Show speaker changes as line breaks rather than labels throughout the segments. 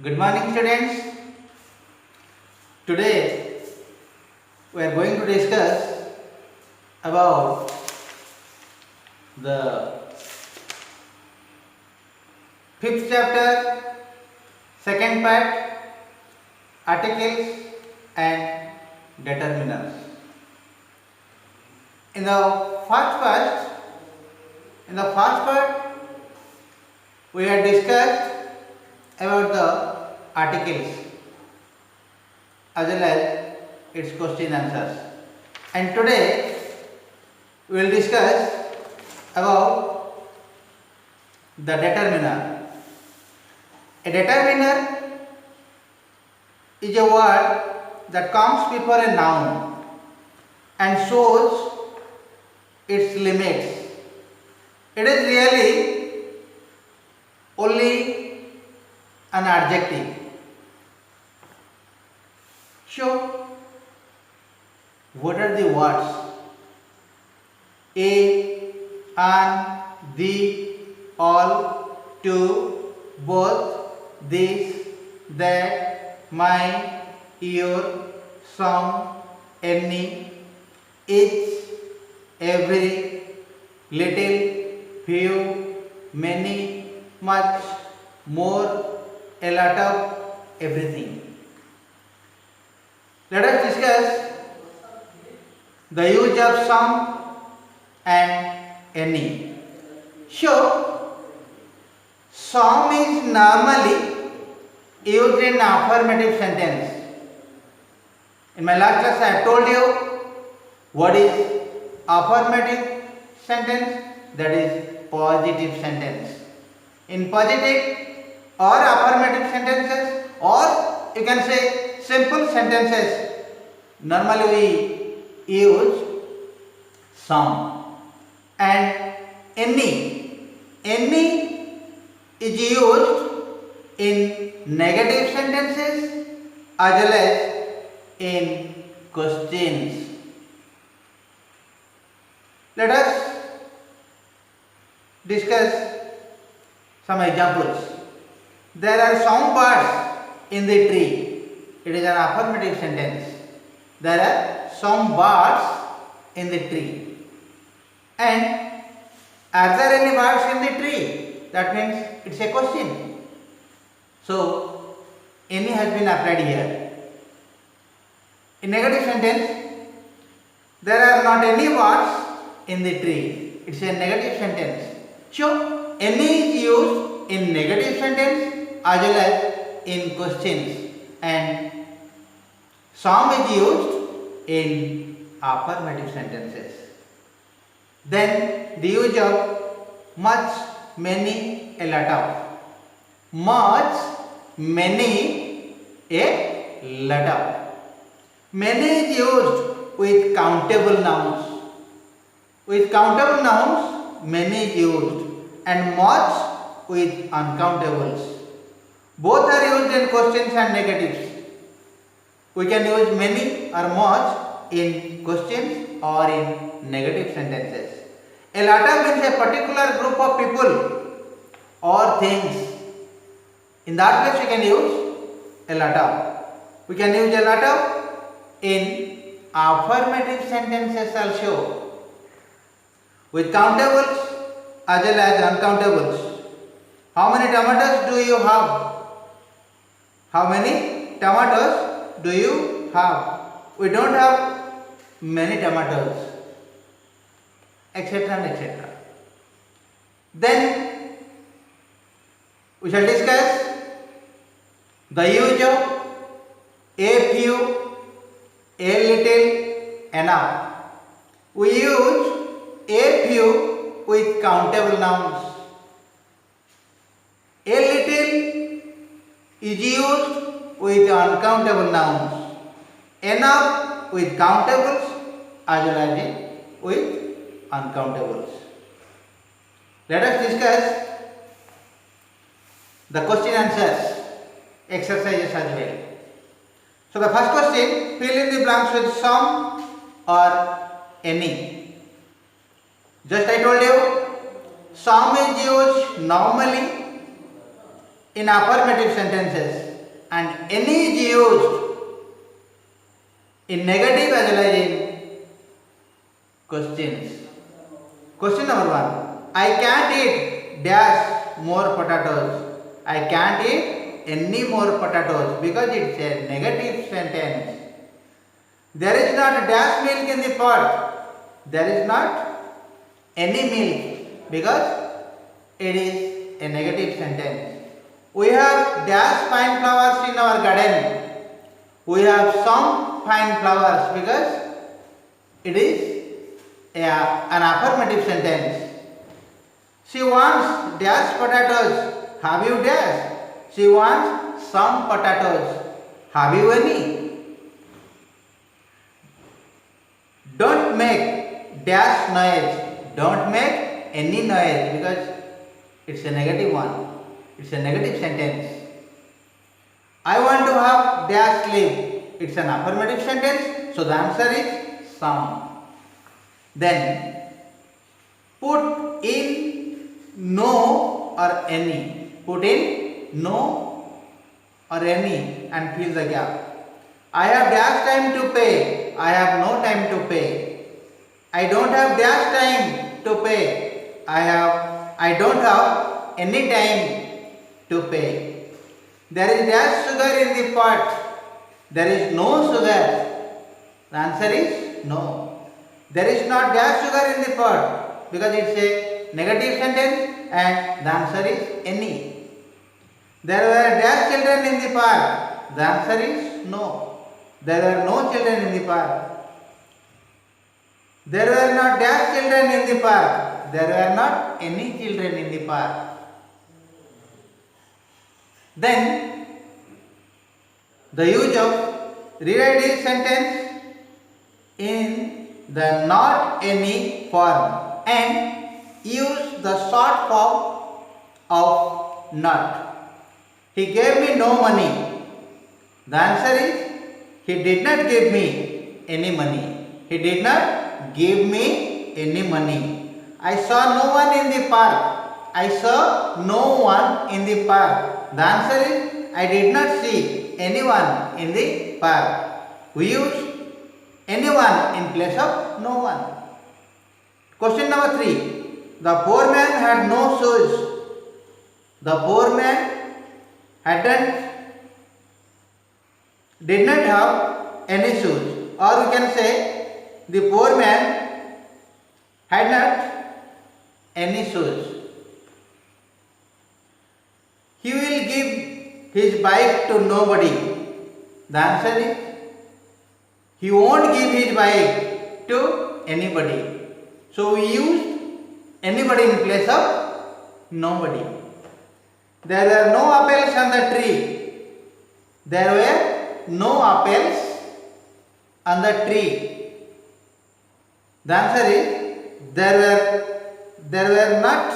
Good morning, students. Today we are going to discuss about the fifth chapter, second part, articles and determiners. In the first part, we had discussed about the articles as well as its question answers, and today we will discuss about the determiner. A determiner is a word that comes before a noun and shows its limits. It is really only an adjective. So, what are the words? A, an, the, all, to, both, this, that, my, your, some, any, each, every, little, few, many, much, more, a lot of, everything. Let us discuss the use of some and any. So, some is normally used in affirmative sentence. In my last class I have told you what is affirmative sentence, that is positive sentence. In positive or affirmative sentences, or you can say simple sentences, normally we use some. And any is used in negative sentences as well as in questions. Let us discuss some examples. There are some birds in the tree. It is an affirmative sentence. There are some birds in the tree. And are there any birds in the tree? That means it's a question. So, any has been applied here. In negative sentence, there are not any birds in the tree. It's a negative sentence. So, any is used in negative sentence as well as in questions, and some is used in affirmative sentences. Then the use of much, many, a lot of. Much, many, a lot of. Many is used with countable nouns. With countable nouns, many is used, and much with uncountables. Both are used in questions and negatives. We can use many or much in questions or in negative sentences. A lot of means a particular group of people or things. In that place we can use a lot of. We can use a lot of in affirmative sentences also, with countables as well as uncountables. How many tomatoes do you have? How many tomatoes do you have? We don't have many tomatoes, etc. and etc. Then we shall discuss the use of a few, a little, enough. We use a few with countable nouns. A little is used with uncountable nouns. Enough with countables as well as with uncountables. Let us discuss the question answers exercises as well. So the first question, fill in the blanks with some or any. Just I told you, some is used normally in affirmative sentences. and any is used in negative as well as in questions. Question number 1. I can't eat dash more potatoes. I can't eat any more potatoes because it's a negative sentence. There is not dash milk in the pot. There is not any milk because it is a negative sentence. We have dash fine flowers in our garden. We have some fine flowers because it is an affirmative sentence. She wants dash potatoes. Have you dash? She wants some potatoes. Have you any? Don't make dash noise. Don't make any noise because it's a negative one. It's a negative sentence. I want to have dash sleep. It's an affirmative sentence. So the answer is some. Then put in no or any. Put in no or any and fill the gap. I have dash time to pay. I have no time to pay. I don't have dash time to pay. I don't have any time to pay. There is dash sugar in the pot. There is no sugar. The answer is no. There is not dash sugar in the pot because it's a negative sentence and the answer is any. There were dash children in the park. The answer is no. There were no children in the park. There were not dash children in the park. There were not any children in the park. Then the use of rewrite this sentence in the not any form and use the short form of not. He gave me no money. The answer is he did not give me any money. He did not give me any money. I saw no one in the park. I saw no one in the park. The answer is I did not see anyone in the park. We use anyone in place of no one. Question number 3. The poor man had no shoes. The poor man did not have any shoes. Or we can say the poor man had not any shoes. He will give his bike to nobody. The answer is he won't give his bike to anybody. So we use anybody in place of nobody. There were no apples on the tree. There were no apples on the tree. The answer is there were not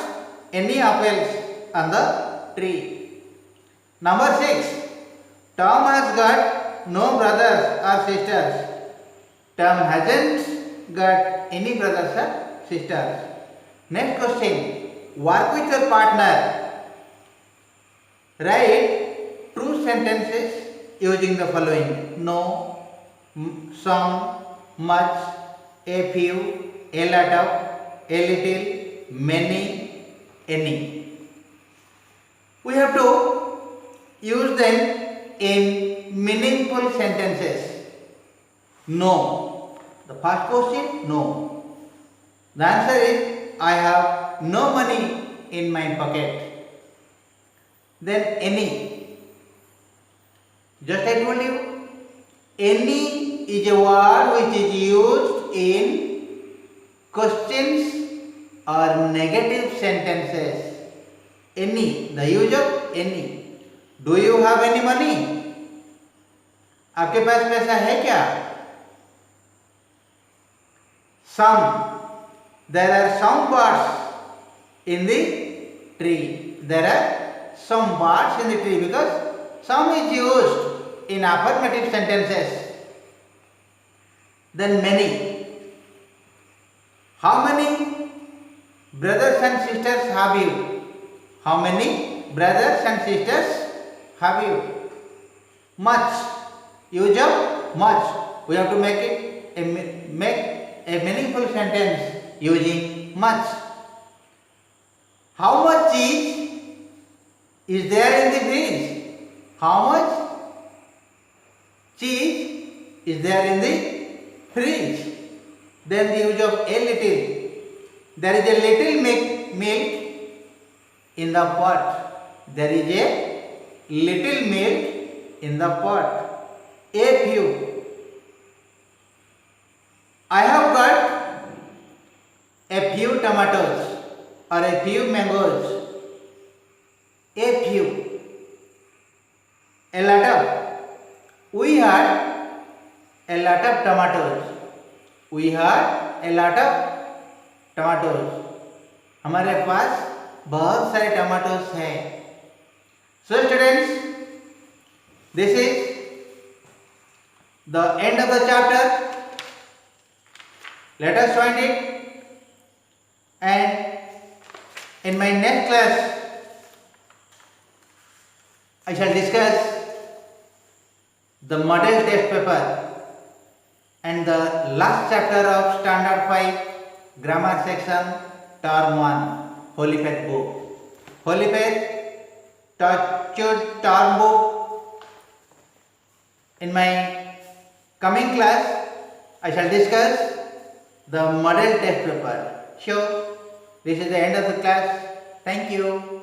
any apples on the tree. Number 6. Tom has got no brothers or sisters. Tom hasn't got any brothers or sisters. Next question. Work with your partner. Write true sentences using the following: no, some, much, a few, a lot of, a little, many, any. We have to use them in meaningful sentences. No. The first question, no. The answer is I have no money in my pocket. Then any. Just I told you, any is a word which is used in questions or negative sentences. Any, the use of any. Do you have any money? आपके पास पैसा है क्या? Some. There are some birds in the tree. There are some birds in the tree because some is used in affirmative sentences. Then many. How many brothers and sisters have you? How many brothers and sisters have you? much. Use of much. We have to make it make a meaningful sentence using much. How much cheese is there in the fridge? How much cheese is there in the fridge? Then the use of a little. There is a little milk in the pot. There is a little milk in the pot. A few. I have got a few tomatoes or a few mangoes. A few. A lot of. We had a lot of tomatoes. We had a lot of tomatoes. हमारे पास बहुत सारे tomatoes हैं. So students, this is the end of the chapter. Let us find it, and in my next class I shall discuss the model test paper and the last chapter of standard 5 grammar section term 1 Holy Faith book. Holy Faith term book. In my coming class I shall discuss the model test paper. So this is the end of the class. Thank you.